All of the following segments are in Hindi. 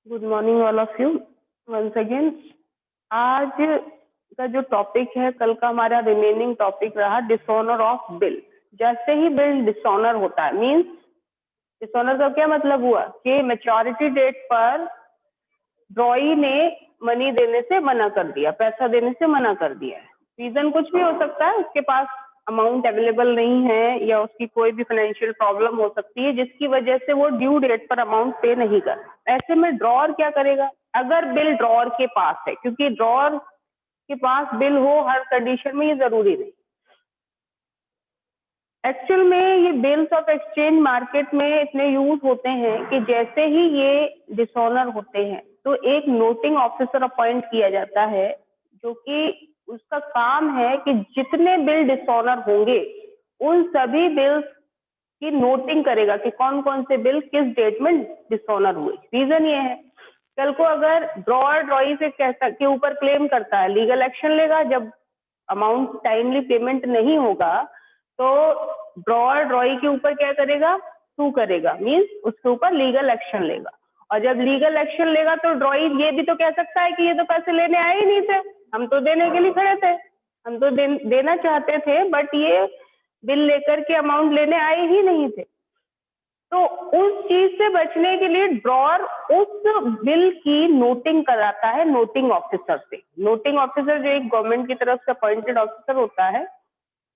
Good morning all of you once again. आज का जो टॉपिक है, कल का हमारा रिमेनिंग टॉपिक रहा डिसऑनर ऑफ बिल। जैसे ही बिल डिसऑनर होता है, मींस डिसऑनर का क्या मतलब हुआ कि मैच्योरिटी डेट पर ड्रॉई ने मनी देने से मना कर दिया, पैसा देने से मना कर दिया है। रीजन कुछ भी हो सकता है, उसके पास अमाउंट अवेलेबल नहीं है या उसकी कोई भी फाइनेंशियल प्रॉब्लम हो सकती है जिसकी वजह से वो ड्यू डेट पर अमाउंट पे नहीं कर। ऐसे में ड्रॉअर क्या करेगा? अगर बिल ड्रॉअर के पास है, क्योंकि ड्रॉअर के पास बिल हो हर कंडीशन में ये जरूरी नहीं। एक्चुअल में ये बिल्स ऑफ एक्सचेंज मार्केट में इतने यूज होते हैं कि जैसे ही ये डिसऑनर होते हैं तो एक नोटिंग ऑफिसर अपॉइंट किया जाता है, जो कि उसका काम है कि जितने बिल डिसऑनर होंगे उन सभी बिल्स की नोटिंग करेगा कि कौन कौन से बिल किस डेट में डिसऑनर हुए। रीजन ये है, कल को अगर ड्रॉअर ड्रॉई से के ऊपर क्लेम करता है, लीगल एक्शन लेगा। जब अमाउंट टाइमली पेमेंट नहीं होगा तो ड्रॉअर ड्रॉई के ऊपर क्या करेगा? सू करेगा, मींस उसके ऊपर लीगल एक्शन लेगा। और जब लीगल एक्शन लेगा तो ड्रॉई ये भी तो कह सकता है कि ये तो पैसे लेने आए ही नहीं थे, हम तो देने के लिए खड़े थे, हम तो देना चाहते थे, बट ये बिल लेकर के अमाउंट लेने आए ही नहीं थे। तो उस चीज से बचने के लिए ड्रॉअर उस बिल की नोटिंग कराता है नोटिंग ऑफिसर से। नोटिंग ऑफिसर जो एक गवर्नमेंट की तरफ से अपॉइंटेड ऑफिसर होता है,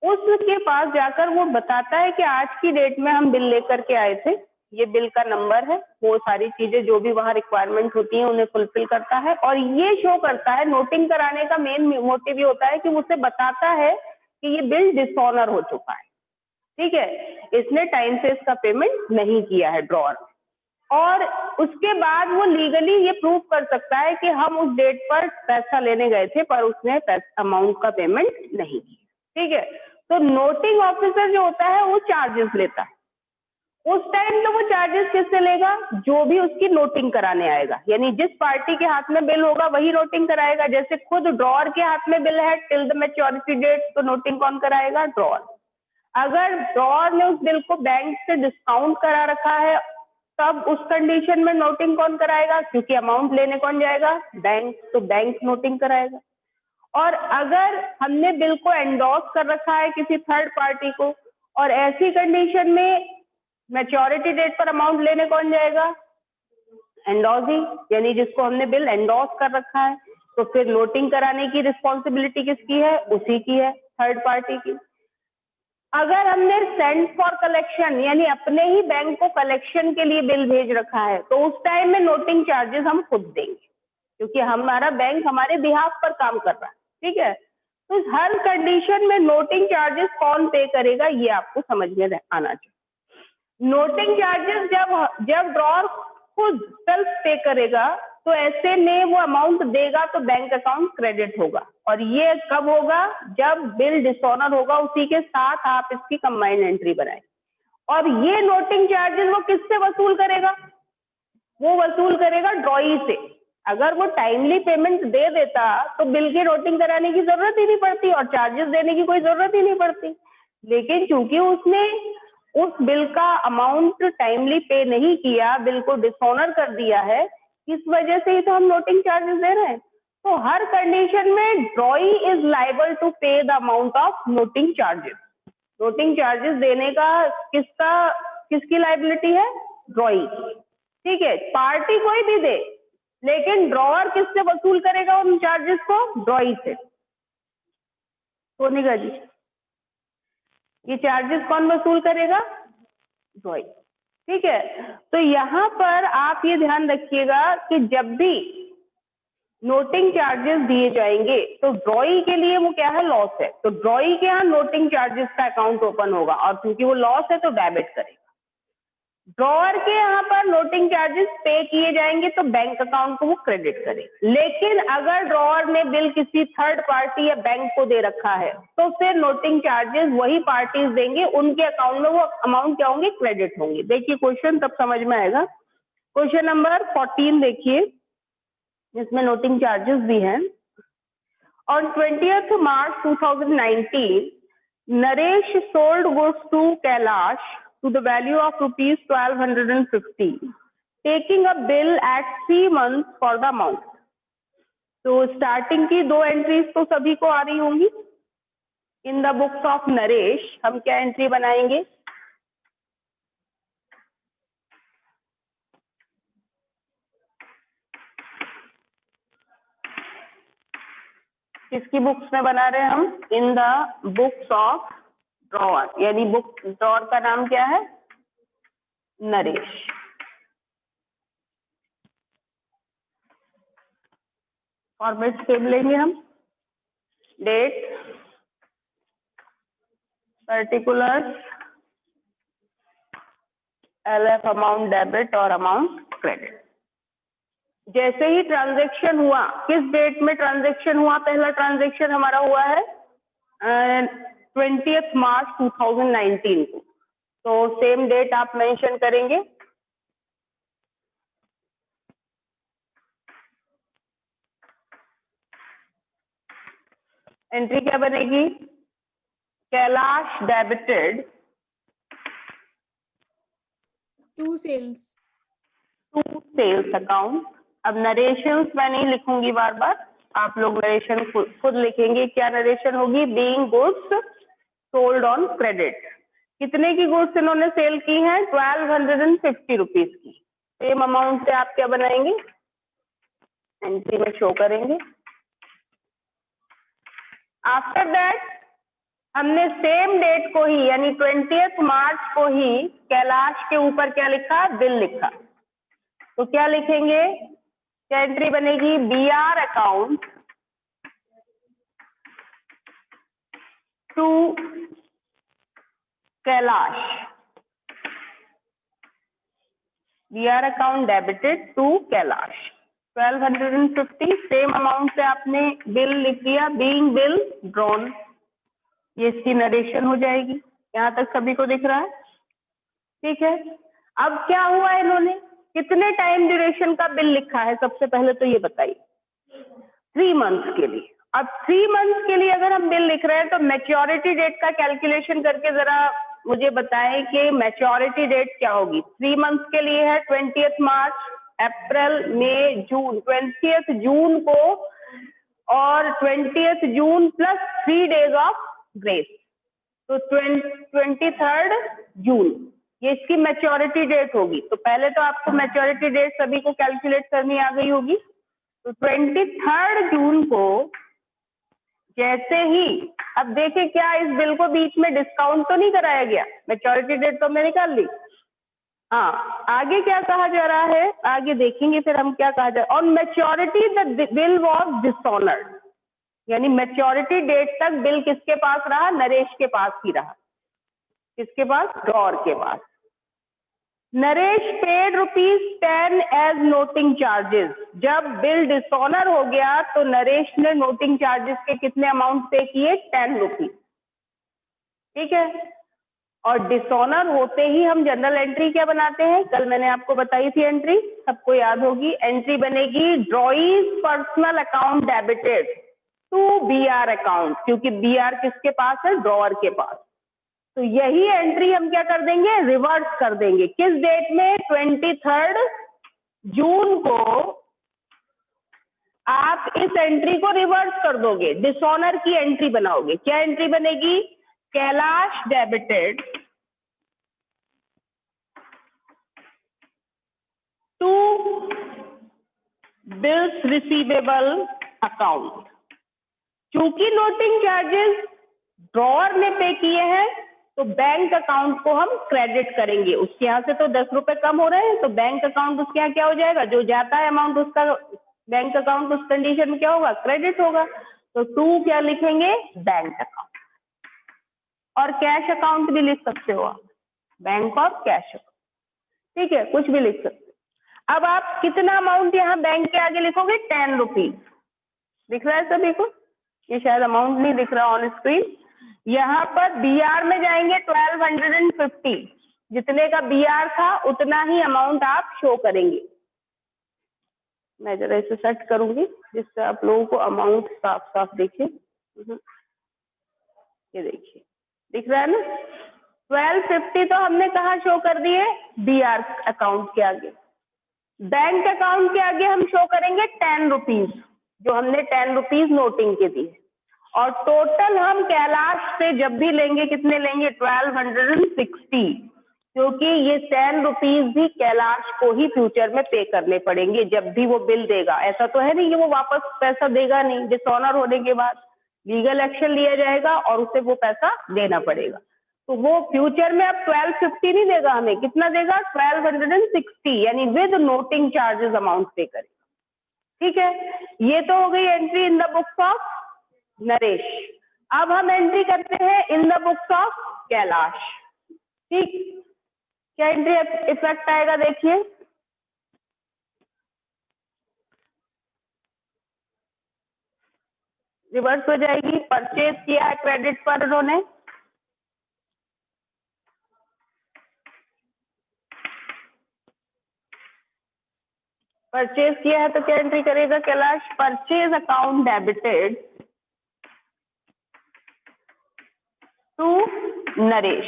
उसके पास जाकर वो बताता है कि आज की डेट में हम बिल लेकर के आए थे, ये बिल का नंबर है, वो सारी चीजें जो भी वहां रिक्वायरमेंट होती हैं उन्हें फुलफिल करता है। और ये शो करता है, नोटिंग कराने का मेन मोटिव ये होता है कि उसे बताता है कि ये बिल डिसऑनर हो चुका है, ठीक है, इसने टाइम से इसका पेमेंट नहीं किया है ड्रॉअर। और उसके बाद वो लीगली ये प्रूव कर सकता है कि हम उस डेट पर पैसा लेने गए थे पर उसने अमाउंट का पेमेंट नहीं किया, ठीक है। तो नोटिंग ऑफिसर जो होता है वो चार्जेस लेता है। उस टाइम तो वो चार्जेस किससे लेगा? जो भी उसकी नोटिंग कराने आएगा, यानी जिस पार्टी के हाथ में बिल होगा वही नोटिंग कराएगा। जैसे खुद ड्रॉअर के हाथ में बिल है टिल द मैच्योरिटी डेट, तो नोटिंग कौन कराएगा? ड्रॉअर। अगर ड्रॉअर ने उस बिल को बैंक से डिस्काउंट करा रखा है तब उस कंडीशन में नोटिंग कौन कराएगा? क्योंकि अमाउंट लेने कौन जाएगा? बैंक, तो बैंक नोटिंग कराएगा। और अगर हमने बिल को एंडोर्स कर रखा है किसी थर्ड पार्टी को और ऐसी कंडीशन में मैच्योरिटी डेट पर अमाउंट लेने कौन जाएगा? एंडोर्सी, यानी जिसको हमने बिल एंडोर्स कर रखा है, तो फिर नोटिंग कराने की रिस्पॉन्सिबिलिटी किसकी है? उसी की है, थर्ड पार्टी की। अगर हमने सेंड फॉर कलेक्शन, यानी अपने ही बैंक को कलेक्शन के लिए बिल भेज रखा है, तो उस टाइम में नोटिंग चार्जेस हम खुद देंगे, क्योंकि हमारा बैंक हमारे बिहाफ पर काम कर रहा है, ठीक है। तो हर कंडीशन में नोटिंग चार्जेस कौन पे करेगा ये आपको समझ में आना चाहिए। नोटिंग चार्जेस जब ड्रॉअर खुद सेल्फ पे करेगा तो ऐसे में वो अमाउंट देगा तो बैंक अकाउंट क्रेडिट होगा। और ये कब होगा? जब बिल डिसऑनर होगा, उसी के साथ आप इसकी कंबाइंड एंट्री बनाएं। और ये नोटिंग चार्जेस वो किससे वसूल करेगा? वो वसूल करेगा ड्रॉई से। अगर वो टाइमली पेमेंट दे देता तो बिल की नोटिंग कराने की जरूरत ही नहीं पड़ती और चार्जेस देने की कोई जरूरत ही नहीं पड़ती। लेकिन चूंकि उसने उस बिल का अमाउंट टाइमली पे नहीं किया, बिल को डिसऑनर कर दिया है, इस वजह से ही तो हम नोटिंग चार्जेस दे रहे हैं। तो हर कंडीशन में ड्रॉई is liable to pay the amount of noting charges. Noting charges देने का किसकी लायबिलिटी है? ड्रॉई की, ठीक है। पार्टी कोई भी दे, लेकिन ड्रॉअर किससे वसूल करेगा उन चार्जेस को? ड्रॉई से। सोनिका जी, ये चार्जेस कौन वसूल करेगा? ड्रॉई, ठीक है। तो यहाँ पर आप ये ध्यान रखिएगा कि जब भी नोटिंग चार्जेस दिए जाएंगे तो ड्रॉई के लिए वो क्या है? लॉस है, तो ड्रॉई के यहाँ नोटिंग चार्जेस का अकाउंट ओपन होगा और क्योंकि वो लॉस है तो डेबिट करेगा। ड्रॉअर के यहाँ पर नोटिंग चार्जेस पे किए जाएंगे तो बैंक अकाउंट को वो क्रेडिट करेगा। लेकिन अगर ड्रॉअर ने बिल किसी थर्ड पार्टी या बैंक को दे रखा है तो फिर नोटिंग चार्जेस वही पार्टीज देंगे, उनके अकाउंट में वो अमाउंट क्या होंगे? क्रेडिट होंगे। देखिए क्वेश्चन तब समझ में आएगा। क्वेश्चन नंबर 14 देखिए, जिसमें नोटिंग चार्जेस भी हैं। On 20th March 2019, Naresh sold goods to Kailash to the value of rupees 1250. Taking a bill eight 3 months for the amount. तो स्टार्टिंग की 2 एंट्रीज तो सभी को आ रही होंगी। इन द बुक्स ऑफ नरेश हम क्या एंट्री बनाएंगे? किसकी बुक्स में बना रहे हैं हम? In the books of drawer, यानी बुक ड्रॉअर का नाम क्या है? नरेश। फॉर्मेट सेव लेंगे हम। Date, particular, LF amount debit और अमाउंट क्रेडिट। जैसे ही ट्रांजैक्शन हुआ, किस डेट में ट्रांजैक्शन हुआ? पहला ट्रांजैक्शन हमारा हुआ है 20 मार्च 2019 को। तो सेम डेट आप मेंशन करेंगे। एंट्री क्या बनेगी? Kailash debited to sales account. अब नरेशंस मैं नहीं लिखूंगी बार बार, आप लोग नरेशन खुद लिखेंगे। क्या नरेशन होगी? Being goods sold on credit. कितने की गुड्स इन्होंने सेल की हैं? 1250 रुपीज की। सेम अमाउंट से आप क्या बनाएंगे? एंट्री में शो करेंगे। आफ्टर दैट हमने सेम डेट को ही, यानी 20 मार्च को ही कैलाश के ऊपर क्या लिखा? बिल लिखा। तो क्या लिखेंगे? क्या एंट्री बनेगी? BR account to Kailash. BR account debited to Kailash 1250। Same amount से आपने बिल लिख दिया, बीइंग बिल ड्रॉन। ये इसकी नरेशन हो जाएगी। यहाँ तक सभी को दिख रहा है? ठीक है। अब क्या हुआ, इन्होंने कितने टाइम ड्यूरेशन का बिल लिखा है? सबसे पहले तो ये बताइए। 3 मंथ्स के लिए। अब 3 मंथ्स के लिए अगर हम बिल लिख रहे हैं तो मैच्योरिटी डेट का कैलकुलेशन करके जरा मुझे बताएं कि मैच्योरिटी डेट क्या होगी। 3 मंथ्स के लिए है 20 मार्च, अप्रैल, मई, जून। 20 जून को और 20 जून प्लस 3 डेज ऑफ ग्रेस, तो 23 जून ये इसकी मैच्योरिटी डेट होगी। तो पहले तो आपको मैच्योरिटी डेट सभी को कैलकुलेट करनी आ गई होगी। तो 23 जून को जैसे ही, अब देखिए क्या इस बिल को बीच में डिस्काउंट तो नहीं कराया गया? मैच्योरिटी डेट तो हमने निकाल ली। हाँ, आगे क्या कहा जा रहा है आगे देखेंगे फिर हम क्या कहा जा रहा है। On maturity the bill was dishonoured, यानी मैच्योरिटी डेट तक बिल किसके पास रहा? नरेश के पास ही रहा। किसके पास? ड्रॉअर के पास। Naresh paid ₹10 as noting charges. जब बिल डिसऑनर हो गया तो नरेश ने नोटिंग चार्जेस के कितने अमाउंट पे किए? 10 रुपीज। ठीक है। और डिसऑनर होते ही हम जनरल एंट्री क्या बनाते हैं? कल मैंने आपको बताई थी एंट्री, सबको याद होगी। एंट्री बनेगी drawee's personal account debited to BR account, क्योंकि BR किसके पास है? ड्रॉअर के पास। तो यही एंट्री हम क्या कर देंगे? रिवर्स कर देंगे। किस डेट में? 23 जून को आप इस एंट्री को रिवर्स कर दोगे, डिसऑनर की एंट्री बनाओगे। क्या एंट्री बनेगी? Kailash debited to bills receivable account. चूंकि नोटिंग चार्जेस ड्रॉअर ने पे किए हैं तो बैंक अकाउंट को हम क्रेडिट करेंगे। उसके यहाँ से तो 10 रुपए कम हो रहे हैं, तो बैंक अकाउंट उसके यहाँ क्या हो जाएगा? जो जाता है अमाउंट उसका बैंक अकाउंट उस कंडीशन में क्या होगा? क्रेडिट होगा। तो टू क्या लिखेंगे? Bank account. और कैश अकाउंट भी लिख सकते हो आप, बैंक और कैश अकाउंट। ठीक है, कुछ भी लिख सकते हो। अब आप कितना अमाउंट यहाँ बैंक के आगे लिखोगे? 10 रुपीज। दिख रहा है सभी को? ये शायद अमाउंट नहीं दिख रहा ऑन स्क्रीन। यहाँ पर BR में जाएंगे 1250, जितने का BR था उतना ही अमाउंट आप शो करेंगे। मैं जरा इसे सेट करूंगी जिससे आप लोगों को अमाउंट साफ साफ दिखे। ये देखिए, दिख रहा है ना? 1250 तो हमने कहाँ शो कर दिए? BR अकाउंट के आगे। बैंक अकाउंट के आगे हम शो करेंगे 10 रुपीज, जो हमने 10 रुपीज नोटिंग के दिए, और टोटल हम कैलाश से जब भी लेंगे कितने लेंगे 1260, क्योंकि ये 10 रुपीज भी कैलाश को ही फ्यूचर में पे करने पड़ेंगे जब भी वो बिल देगा। ऐसा तो है नहीं कि वो वापस पैसा देगा नहीं, डिसऑनर होने के बाद लीगल एक्शन लिया जाएगा और उसे वो पैसा देना पड़ेगा। तो वो फ्यूचर में अब 1250 नहीं देगा हमें, कितना देगा 1260, यानी विद नोटिंग चार्जेस अमाउंट पे करेगा। ठीक है, ये तो हो गई entry in the books of Naresh. अब हम एंट्री करते हैं इन द बुक्स ऑफ कैलाश। ठीक, क्या एंट्री इफेक्ट आएगा देखिए, रिवर्स हो जाएगी। परचेज किया है क्रेडिट पर उन्होंने, परचेज किया है तो क्या एंट्री करेगा Kailash, purchase account debited to Naresh.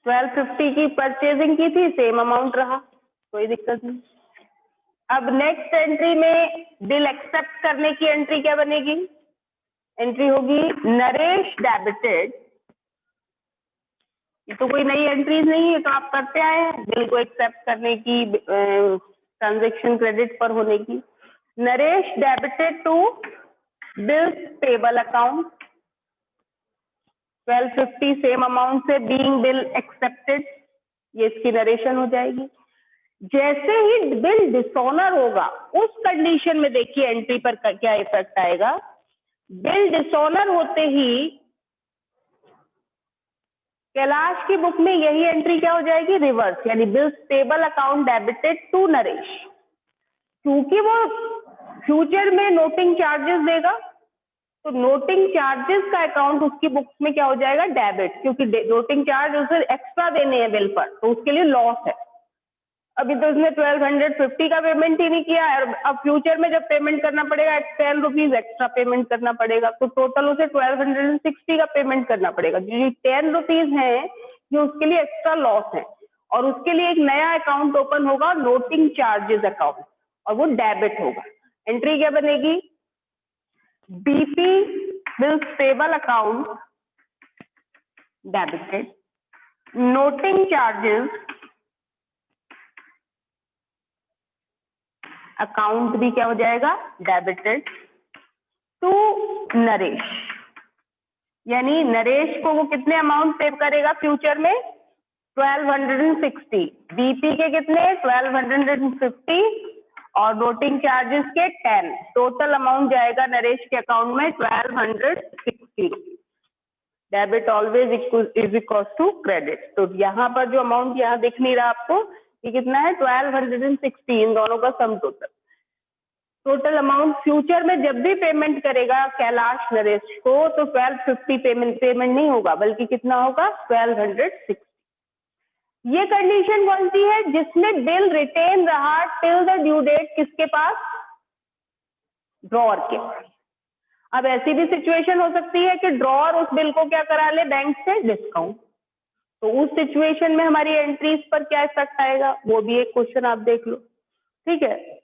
1250 की परचेजिंग की थी, सेम अमाउंट रहा, कोई दिक्कत नहीं। अब नेक्स्ट एंट्री में बिल एक्सेप्ट करने की एंट्री क्या बनेगी, एंट्री होगी नरेश डेबिटेड। ये तो कोई नई एंट्रीज नहीं है, तो आप करते आए हैं बिल को एक्सेप्ट करने की, ट्रांजैक्शन क्रेडिट पर होने की। Naresh debited to bills payable account 1250 same amount से बीइंग बिल एक्सेप्टेड, ये इसकी नरेशन हो जाएगी। जैसे ही बिल डिसऑनर होगा उस कंडीशन में देखिए एंट्री पर क्या इफेक्ट आएगा। बिल डिसऑनर होते ही कैलाश की बुक में यही एंट्री क्या हो जाएगी, रिवर्स, यानी bills payable account debited to Naresh. क्योंकि वो फ्यूचर में नोटिंग चार्जेस देगा, तो नोटिंग चार्जेस का अकाउंट उसकी बुक्स में क्या हो जाएगा, डेबिट, क्योंकि नोटिंग चार्ज उसे एक्स्ट्रा देने हैं बिल पर, तो उसके लिए लॉस है। अभी तो उसने 1250 का पेमेंट ही नहीं किया है, अब फ्यूचर में जब पेमेंट करना पड़ेगा 10 रुपीज एक्स्ट्रा पेमेंट करना पड़ेगा, तो टोटल उसे 1260 का पेमेंट करना पड़ेगा। जो 10 रुपीज है ये उसके लिए एक्स्ट्रा लॉस है, और उसके लिए एक नया अकाउंट ओपन होगा, नोटिंग चार्जेस अकाउंट, और वो डेबिट होगा। एंट्री क्या बनेगी, BP bills payable account debited, noting charges account भी क्या हो जाएगा, डेबिटेड टू नरेश। यानी नरेश को वो कितने अमाउंट पे करेगा फ्यूचर में, 1260, बीपी के कितने 1250 और नोटिंग चार्जेस के 10, टोटल अमाउंट जाएगा नरेश के अकाउंट में 1260। Debit always is equal to credit. तो यहाँ पर जो अमाउंट यहाँ दिख नहीं रहा आपको, ये कितना है 1260, इन दोनों का sum total. Total amount future में जब भी पेमेंट करेगा कैलाश नरेश को, तो 1250 पेमेंट नहीं होगा, बल्कि कितना होगा 1260। ये कंडीशन कौन सी है, जिसमें बिल रिटेन रहा टिल द ड्यू डेट किसके पास, ड्रॉअर के पास। अब ऐसी भी सिचुएशन हो सकती है कि ड्रॉअर उस बिल को क्या करा ले, बैंक से डिस्काउंट, तो उस सिचुएशन में हमारी एंट्रीज पर क्या इफेक्ट आएगा, वो भी एक क्वेश्चन आप देख लो। ठीक है,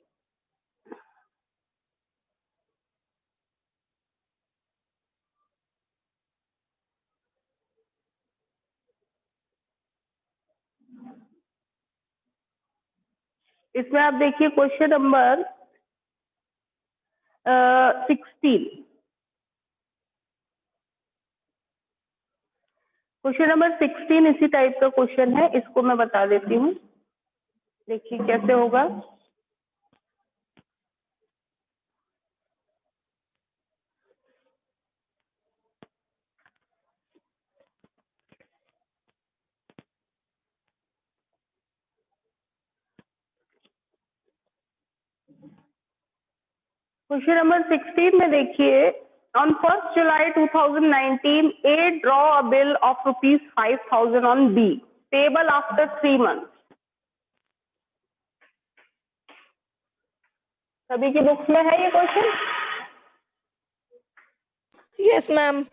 इसमें आप देखिए क्वेश्चन नंबर 16, क्वेश्चन नंबर 16 इसी टाइप का क्वेश्चन है, इसको मैं बता देती हूँ, देखिए कैसे होगा। क्वेश्चन नंबर 16 में देखिए, on 1 July 2019 A draw a bill of ₹5,000 on be payable after 3 months। सभी की बुक्स में है ये क्वेश्चन? Yes, ma'am.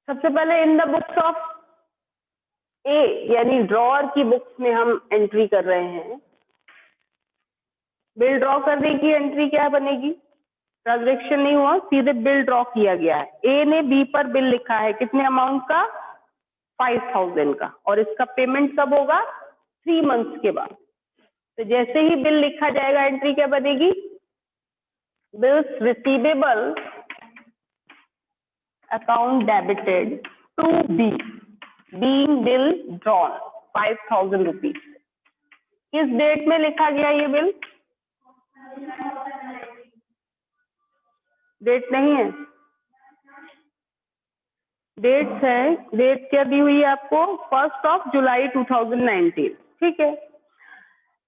सबसे पहले इन द बुक्स ऑफ ए यानी ड्रॉअर की बुक्स में हम एंट्री कर रहे हैं। बिल ड्रॉ करने की एंट्री क्या बनेगी? ट्रांजैक्शन नहीं हुआ, सीधे बिल ड्रॉ किया गया है। ए ने बी पर बिल लिखा है, कितने अमाउंट का? 5000 का, और इसका पेमेंट कब होगा? 3 मंथ्स के बाद। तो जैसे ही बिल लिखा जाएगा एंट्री क्या बनेगी? Bills receivable account debited to B being bill drawn 5000 rupees. किस डेट में लिखा गया ये बिल? डेट नहीं है, डेट्स है। डेट क्या दी हुई है आपको? 1 जुलाई 2019। ठीक है,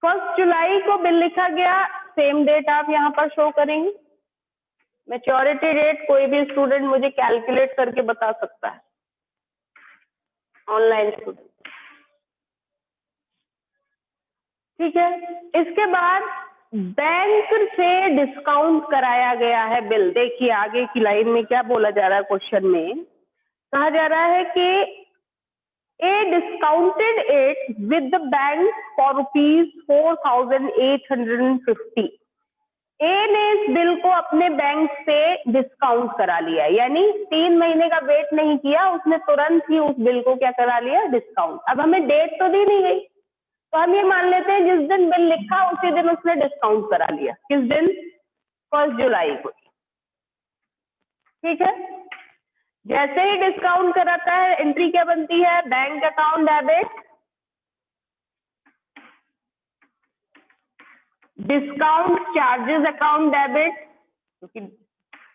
1 जुलाई को बिल लिखा गया, सेम डेट आप यहाँ पर शो करेंगे। मैच्योरिटी डेट कोई भी स्टूडेंट मुझे कैलकुलेट करके बता सकता है, ऑनलाइन स्टूडेंट। ठीक है, इसके बाद बैंक से डिस्काउंट कराया गया है बिल। देखिए आगे की लाइन में क्या बोला जा रहा है, क्वेश्चन में कहा जा रहा है कि A discounted it with the bank for ₹4850। A ने इस बिल को अपने बैंक से डिस्काउंट करा लिया, यानी 3 महीने का वेट नहीं किया, उसने तुरंत ही उस बिल को क्या करा लिया? डिस्काउंट। अब हमें डेट तो दी नहीं गई, तो हम ये मान लेते हैं जिस दिन बिल लिखा उसी दिन उसने डिस्काउंट करा लिया। किस दिन? 1 जुलाई को। ठीक है, जैसे ही डिस्काउंट कराता है एंट्री क्या बनती है? Bank account debit discount charges account debit, क्योंकि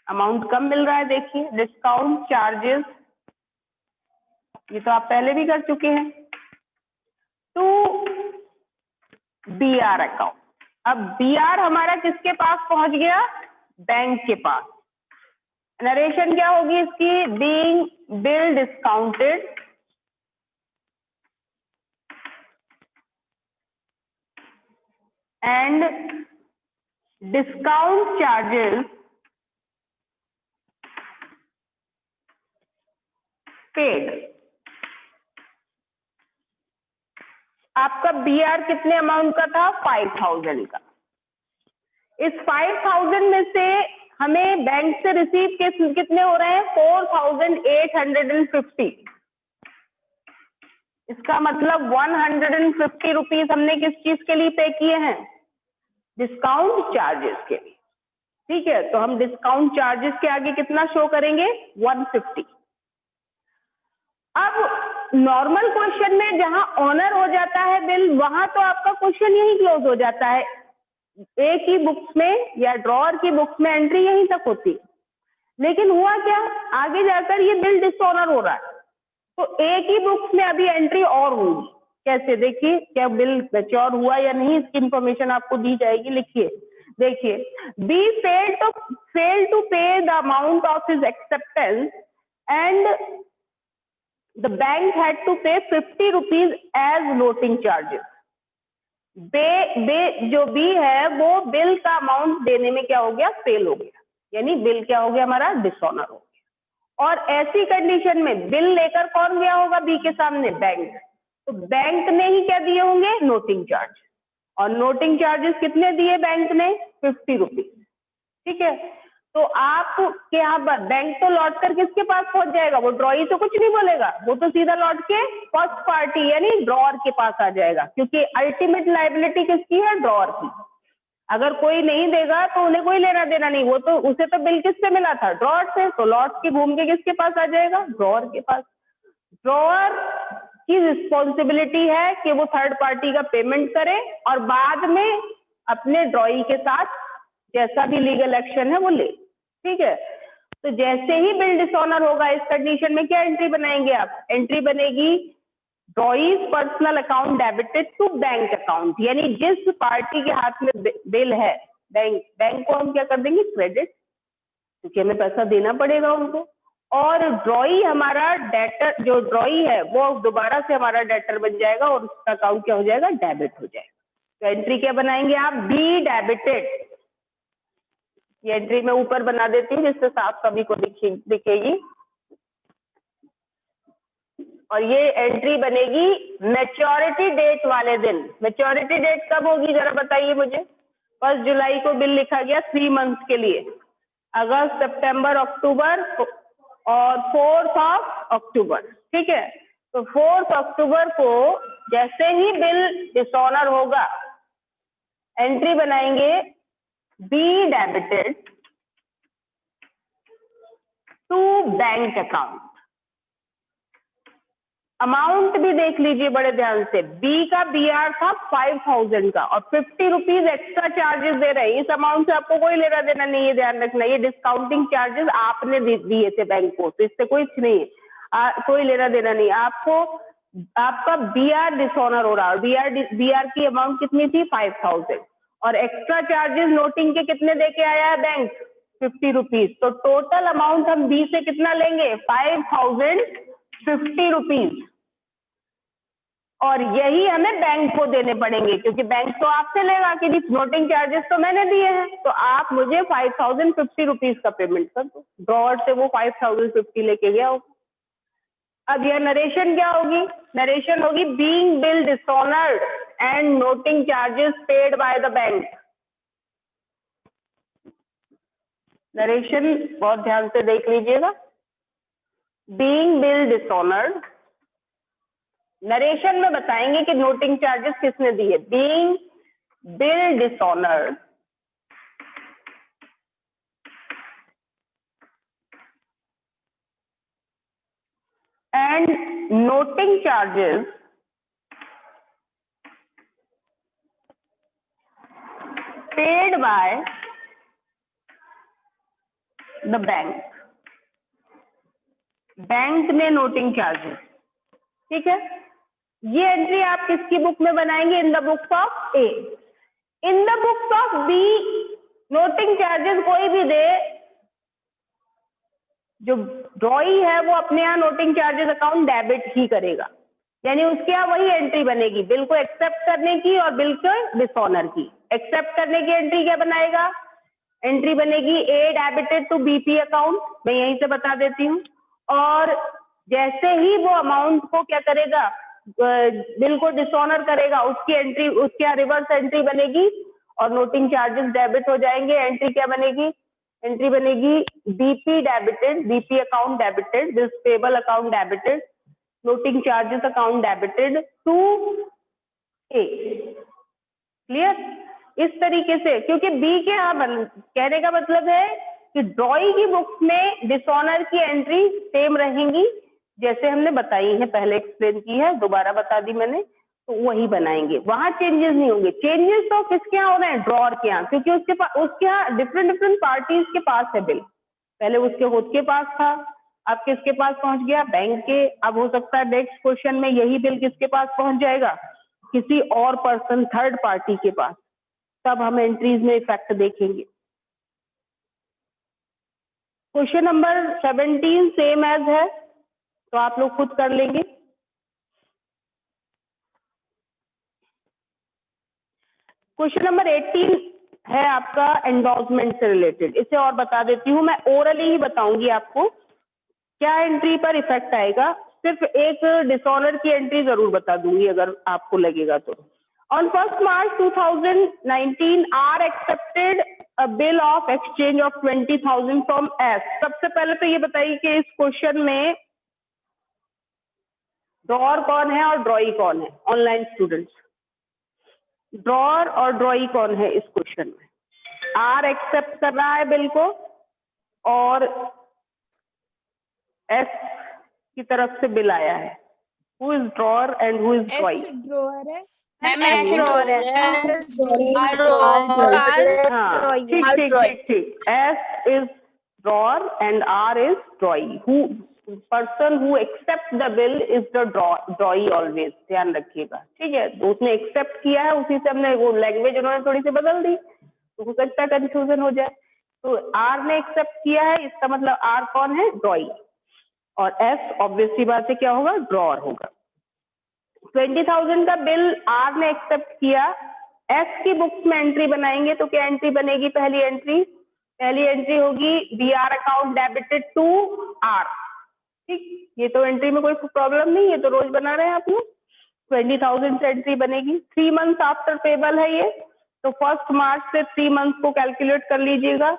अमाउंट कम मिल रहा है। देखिए डिस्काउंट चार्जेस, ये तो आप पहले भी कर चुके हैं, टू बीआर अकाउंट। अब बीआर हमारा किसके पास पहुंच गया? बैंक के पास। नरेशन क्या होगी इसकी? Being bill discounted and discount charges paid. आपका बीआर कितने अमाउंट का था? 5000 का। इस 5000 में से हमें बैंक से रिसीव कितने हो रहे हैं? 4850। इसका मतलब 150 रुपीज हमने किस चीज के लिए पे किए हैं? डिस्काउंट चार्जेस के लिए। ठीक है, तो हम डिस्काउंट चार्जेस के आगे कितना शो करेंगे? 150। अब नॉर्मल क्वेश्चन में जहां ऑनर हो जाता है बिल, वहां तो आपका क्वेश्चन यही क्लोज हो जाता है। ए की बुक्स में या ड्रॉअर की बुक्स में एंट्री यहीं तक होती है। लेकिन हुआ क्या, आगे जाकर ये बिल डिसऑनर हो रहा है, तो ए की बुक्स में अभी एंट्री और होगी। कैसे? देखिए, क्या बिल मैच्योर हुआ या नहीं, इसकी इंफॉर्मेशन आपको दी जाएगी। लिखिए, देखिए, B fail to pay the amount of his acceptance and the bank had to pay 50 rupees as noting charges. जो बी है वो बिल का अमाउंट देने में क्या हो गया? फेल हो गया, यानी बिल क्या हो गया? हमारा डिसऑनर हो गया। और ऐसी कंडीशन में बिल लेकर कौन गया होगा बी के सामने? बैंक। तो बैंक ने ही क्या दिए होंगे? Noting charge. और नोटिंग चार्जेस कितने दिए बैंक ने? 50 रुपीज। ठीक है, तो आप के यहाँ पर बैंक तो लौट कर किसके पास पहुंच जाएगा? वो ड्रॉई तो कुछ नहीं बोलेगा, वो तो सीधा लौट के फर्स्ट पार्टी यानी ड्रॉअर के पास आ जाएगा, क्योंकि अल्टीमेट लायबिलिटी किसकी है? ड्रॉअर की। अगर कोई नहीं देगा तो उन्हें कोई लेना देना नहीं, वो तो उसे तो बिल किससे मिला था? ड्रॉअर से। तो लौट के घूम के किसके पास आ जाएगा? ड्रॉअर के पास। ड्रॉअर की रिस्पॉन्सिबिलिटी है कि वो थर्ड पार्टी का पेमेंट करे और बाद में अपने ड्रॉई के साथ जैसा भी लीगल एक्शन है वो ले। ठीक है, तो जैसे ही बिल डिसऑनर होगा इस कंडीशन में क्या एंट्री बनाएंगे आप? एंट्री बनेगी drawee's personal account debited to bank account, यानी जिस पार्टी के हाथ में बिल है बैंक को हम क्या कर देंगे? क्रेडिट, क्योंकि हमें पैसा देना पड़ेगा उनको। और ड्रॉई हमारा डेटर, जो ड्रॉई है वो दोबारा से हमारा डेटर बन जाएगा और उसका अकाउंट क्या हो जाएगा? डेबिट हो जाएगा। तो एंट्री क्या बनाएंगे आप? Be debited. ये एंट्री मैं ऊपर बना देती हूँ जिससे साफ सभी को दिखेगी। और ये एंट्री बनेगी मैच्योरिटी डेट वाले दिन। मैच्योरिटी डेट कब होगी जरा बताइए मुझे। 1 जुलाई को बिल लिखा गया 3 मंथ्स के लिए, अगस्त, सितंबर, अक्टूबर और 4 अक्टूबर। ठीक है, तो 4 अक्टूबर को जैसे ही बिल डिसऑनर होगा, एंट्री बनाएंगे B debited to bank account. Amount भी देख लीजिए बड़े ध्यान से। बी का BR था 5000 का और 50 रुपीज एक्स्ट्रा चार्जेस दे रहे हैं। इस अमाउंट से आपको कोई लेना देना नहीं है, ध्यान रखना। ये डिस्काउंटिंग चार्जेस आपने दिए थे बैंक को, तो इससे कोई नहीं है, कोई लेना देना नहीं आपको। आपका BR डिसऑनर हो रहा है। BR की अमाउंट कितनी थी? 5000 और एक्स्ट्रा चार्जेस नोटिंग के कितने दे के आया है बैंक? 50 रुपीज। तो टोटल अमाउंट हम बी से कितना लेंगे? 5050 रुपीज। और यही हमें बैंक को देने पड़ेंगे, क्योंकि बैंक तो आपसे लेगा कि नोटिंग चार्जेस तो मैंने दिए हैं, तो आप मुझे 5050 रुपीज का पेमेंट कर दो। ड्रॉअर से वो 5050 लेके गया होगा। अब यह नरेशन क्या होगी? नरेशन होगी being bill dishonoured and noting charges paid by the bank. Narration बहुत ध्यान से देख लीजिएगा। बीइंग बिल डिसऑनर्ड, नरेशन में बताएंगे कि नोटिंग चार्जेस किसने दिए। Being bill dishonoured and noting charges paid by the bank. Bank ने नोटिंग चार्जेस, ठीक है। ये एंट्री आप किसकी बुक में बनाएंगे? In the books of A. In the books of B noting charges कोई भी दे, जो ड्रॉई है वो अपने यहाँ नोटिंग चार्जेस अकाउंट डेबिट ही करेगा, यानी उसके यहाँ वही एंट्री बनेगी, बिल को एक्सेप्ट करने की और बिल को डिसऑनर की। एक्सेप्ट करने की एंट्री क्या बनाएगा? एंट्री बनेगी ए डेबिटेड टू BP अकाउंट, मैं यहीं से बता देती हूँ। और जैसे ही वो अमाउंट को क्या करेगा, बिल को डिसऑनर करेगा, उसकी एंट्री, उसके यहाँ रिवर्स एंट्री बनेगी और नोटिंग चार्जेस डेबिट हो जाएंगे। एंट्री क्या बनेगी? एंट्री बनेगी BP debited, BP account debited, this payable account debited, noting charges account debited to A. Clear? इस तरीके से, क्योंकि बी के यहाँ कहने का मतलब है कि ड्रॉई की बुक्स में डिसऑनर की एंट्री सेम रहेंगी, जैसे हमने बताई है, पहले एक्सप्लेन की है, दोबारा बता दी मैंने, तो वही बनाएंगे, वहां चेंजेस नहीं होंगे। चेंजेस तो किसके यहाँ हो रहे हैं? ड्रॉअर के यहाँ, क्योंकि उसके यहाँ डिफरेंट पार्टीज के पास है बिल। पहले उसके खुद के पास था, अब किसके पास पहुंच गया? बैंक के। अब हो सकता है नेक्स्ट क्वेश्चन में यही बिल किसके पास पहुंच जाएगा? किसी और पर्सन, थर्ड पार्टी के पास। तब हम एंट्रीज में इफेक्ट देखेंगे। क्वेश्चन नंबर 17 सेम एज है, तो आप लोग खुद कर लेंगे। क्वेश्चन नंबर 18 है आपका एंडोर्समेंट से रिलेटेड। इसे और बता देती हूँ, मैं ओरली ही बताऊंगी आपको क्या एंट्री पर इफेक्ट आएगा। सिर्फ एक डिसऑनर की एंट्री जरूर बता दूंगी अगर आपको लगेगा तो। On 1st March 2019, R accepted a bill of exchange of 20,000 from S। सबसे पहले तो ये बताइए कि इस क्वेश्चन में ड्रॉअर कौन है और ड्रॉई कौन है? ऑनलाइन स्टूडेंट्स, ड्रॉअर और ड्रॉई कौन है इस क्वेश्चन में? R एक्सेप्ट कर रहा है बिल को और S की तरफ से बिल आया है। Who is drawer and who is ड्रॉई? S drawer है। मैम drawer है। हाँ, ठीक। S is drawer and R is drawee. Who person who accepts the bill is the drawee always। ध्यान रखिएगा, ठीक है। तो उसने एक्सेप्ट किया है, उसी से हमने वो लैंग्वेज उन्होंने थोड़ी सी बदल दी, तो हो सकता है कंफ्यूजन हो जाए। तो R ने एक्सेप्ट किया है, इसका मतलब R कौन है? ड्रॉई। और S ऑब्वियसली बात है क्या होगा? ड्रॉअर होगा। 20,000 का बिल R ने एक्सेप्ट किया, S की बुक्स में एंट्री बनाएंगे तो क्या एंट्री बनेगी? पहली एंट्री होगी BR account debited to R। ठीक, ये तो एंट्री में कोई प्रॉब्लम नहीं, ये तो रोज बना रहे हैं आप लोग। 20,000 से एंट्री बनेगी। 3 मंथ्स आफ्टर पेबल है ये, तो 1 मार्च से 3 मंथ्स को कैलकुलेट कर लीजिएगा।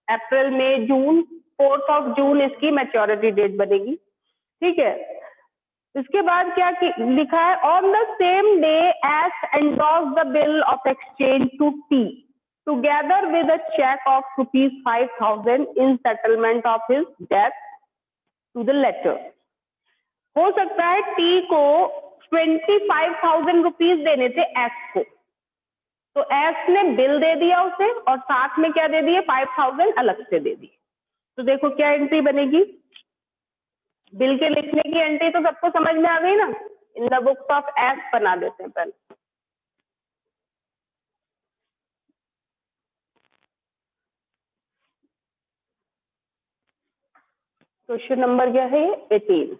अप्रैल, मई, जून, 4 जून इसकी मैच्योरिटी डेट बनेगी। ठीक है, इसके बाद क्या लिखा है, on the same day S endorse the bill of exchange to T together with a cheque of ₹5,000 in settlement of his debt to the latter. हो सकता है टी को 25,000 रुपीज देने थे एस को, तो एस ने बिल दे दिया उसे और साथ में क्या दे दिए, 5,000 अलग से दे दिए। तो देखो क्या एंट्री बनेगी, बिल के लिखने की एंट्री तो सबको समझ में आ गई ना। इन द बुक्स ऑफ एस बना देते हैं पहले। क्वेश्चन नंबर क्या है, 18।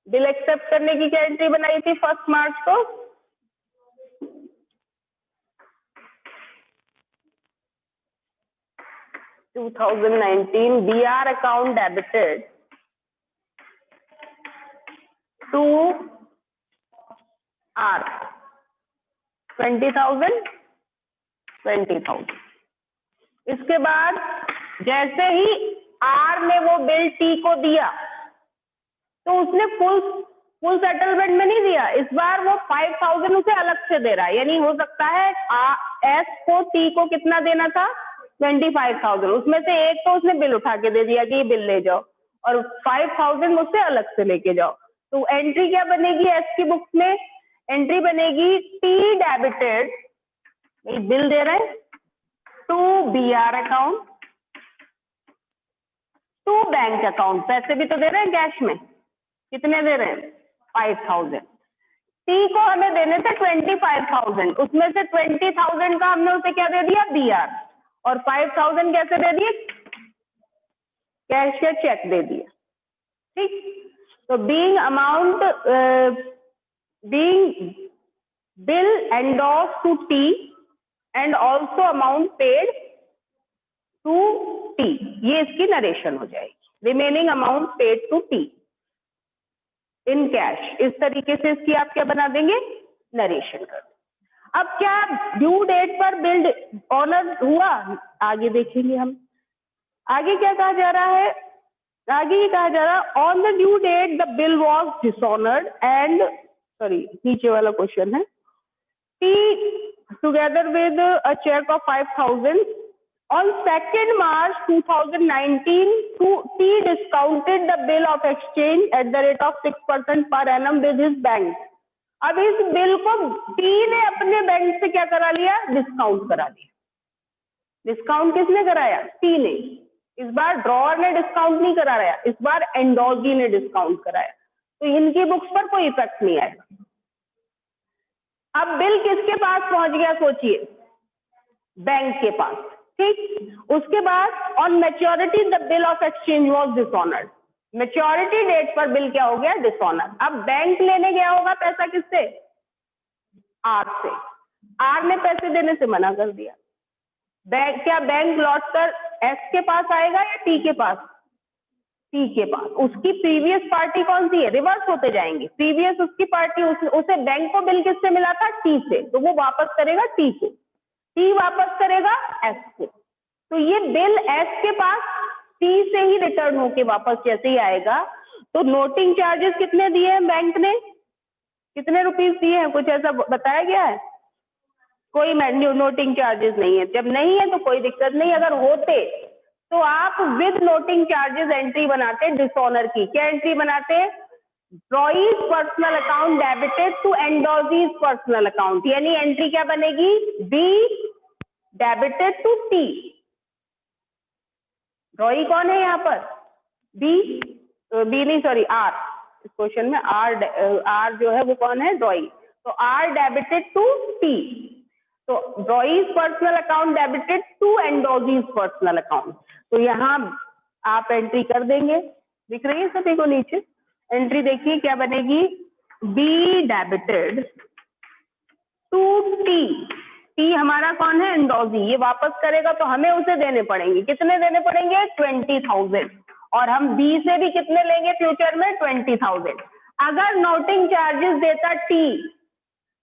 बिल एक्सेप्ट करने की क्या एंट्री बनाई थी 1 मार्च को, BR account debited to R 20,000 20,000। इसके बाद जैसे ही R ने वो बिल T को दिया तो उसने फुल सेटलमेंट में नहीं दिया, इस बार वो 5,000 उसे अलग से दे रहा है। यानी हो सकता है S को T को कितना देना था, 25,000, उसमें से एक तो उसने बिल उठा के दे दिया कि ये बिल ले जाओ और 5,000 मुझसे अलग से लेके जाओ। तो एंट्री क्या बनेगी एस की बुक्स में, एंट्री बनेगी टी डेबिटेड, बिल दे रहे हैं, to BR account to bank account. पैसे भी तो दे रहे हैं कैश में, कितने दे रहे हैं, 5,000। टी को हमें देने थे 25,000, उसमें से 20,000 का हमने उसे क्या दे दिया, BR, और 5,000 कैसे दे दिए, कैश या चेक दे दिया। ठीक, तो being amount being bill endorse to T and also amount paid to T, ये इसकी नरेशन हो जाएगी। Remaining amount paid to T in cash, इस तरीके से इसकी आप क्या बना देंगे, नरेशन कर। अब क्या ड्यू डेट पर बिल ऑनर हुआ, आगे देखेंगे हम। आगे क्या कहा जा रहा है, आगे ये कहा जा रहा है on the due date the bill was dishonoured and, sorry नीचे वाला क्वेश्चन है, T together with a cheque of 5,000 on 2nd March 2019 T discounted the bill of exchange at the rate of 6% per annum with his bank। अब इस बिल को टी ने अपने बैंक से क्या करा लिया, डिस्काउंट करा लिया। डिस्काउंट किसने कराया, टी ने। इस बार ड्रॉअर ने डिस्काउंट नहीं कराया, इस बार एंडोर्जी ने डिस्काउंट कराया, तो इनकी बुक्स पर कोई इफेक्ट नहीं आएगा। अब बिल किसके पास पहुंच गया, सोचिए, बैंक के पास। ठीक, उसके बाद on maturity the bill of exchange was dishonoured, maturity date पर बिल क्या हो गया, डिसऑनर। अब बैंक लेने गया होगा पैसा किससे, आर से, आर ने पैसे देने से मना कर दिया। बैंक, क्या बैंक लौटकर एस के पास आएगा या टी के पास, टी के पास। उसकी प्रीवियस पार्टी कौन सी है, रिवर्स होते जाएंगे, प्रीवियस उसकी पार्टी, उसे बैंक को बिल किससे मिला था, टी से, तो वो वापस करेगा टी को, टी वापस करेगा एस को। तो ये बिल एस के पास टी से ही रिटर्न होके वापस जैसे ही आएगा, तो नोटिंग चार्जेस कितने दिए हैं बैंक ने, कितने रुपीस दिए हैं, कुछ ऐसा बताया गया है, कोई नोटिंग चार्जेस नहीं है। जब नहीं है तो कोई दिक्कत नहीं, अगर होते तो आप विद नोटिंग चार्जेस एंट्री बनाते डिसऑनर की। क्या एंट्री बनाते, drawee's personal account debited to endorsee's personal account, यानी एंट्री क्या बनेगी, B debited to T. Drawee कौन है यहाँ पर, बी नहीं सॉरी आर, इस क्वेश्चन में आर जो है वो कौन है, ड्रॉई, तो आर डेबिटेड टू टी, तो drawee's personal account debited to endorsee's personal account. तो यहाँ आप एंट्री कर देंगे, दिख रही है सभी को नीचे, एंट्री देखिए क्या बनेगी, B debited to T, T हमारा कौन है, एंडोर्जी, ये वापस करेगा तो हमें उसे देने पड़ेंगे, कितने देने पड़ेंगे, 20,000, और हम बी से भी कितने लेंगे फ्यूचर में 20,000। अगर नोटिंग चार्जेस देता टी,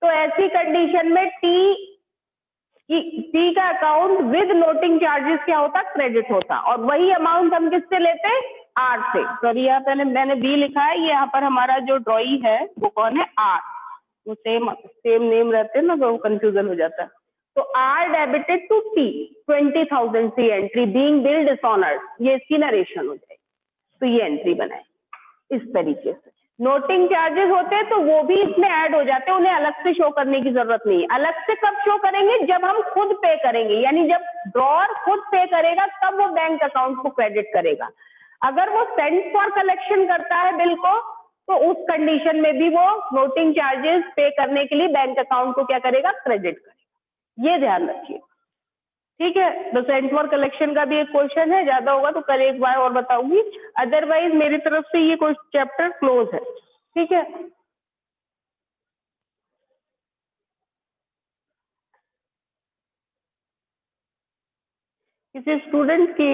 तो ऐसी कंडीशन में टी का अकाउंट विद नोटिंग चार्जेस क्या होता, क्रेडिट होता, और वही अमाउंट हम किससे लेते, आर से। सॉरी यहाँ पे मैंने बी लिखा है, ये यहाँ पर हमारा जो ड्रॉई है वो कौन है, आर। वो सेम नेम रहते हैं ना, तो कंफ्यूजन हो जाता है। तो आर डेबिटेड टू टी 20,000 सी एंट्री बीइंग बिल डिसऑनर्ड, ये इसकी नरेशन हो जाएगी। तो ये एंट्री बनाए इस तरीके से। नोटिंग चार्जेस होते हैं तो वो भी इसमें ऐड हो जाते हैं, उन्हें अलग से शो करने की जरूरत नहीं है। अलग से कब शो करेंगे, जब हम खुद पे करेंगे, यानी जब ड्रॉअर खुद पे करेगा तब वो बैंक अकाउंट को क्रेडिट करेगा। अगर वो सेंड फॉर कलेक्शन करता है बिल को, तो उस कंडीशन में भी वो नोटिंग चार्जेस पे करने के लिए बैंक अकाउंट को क्या करेगा, क्रेडिट करेगा। ये ध्यान रखिए, ठीक है। तो सेंड फॉर कलेक्शन का भी एक क्वेश्चन है, ज्यादा होगा तो कल एक बार और बताऊंगी, अदरवाइज मेरी तरफ से ये चैप्टर क्लोज है, ठीक है। किसी स्टूडेंट की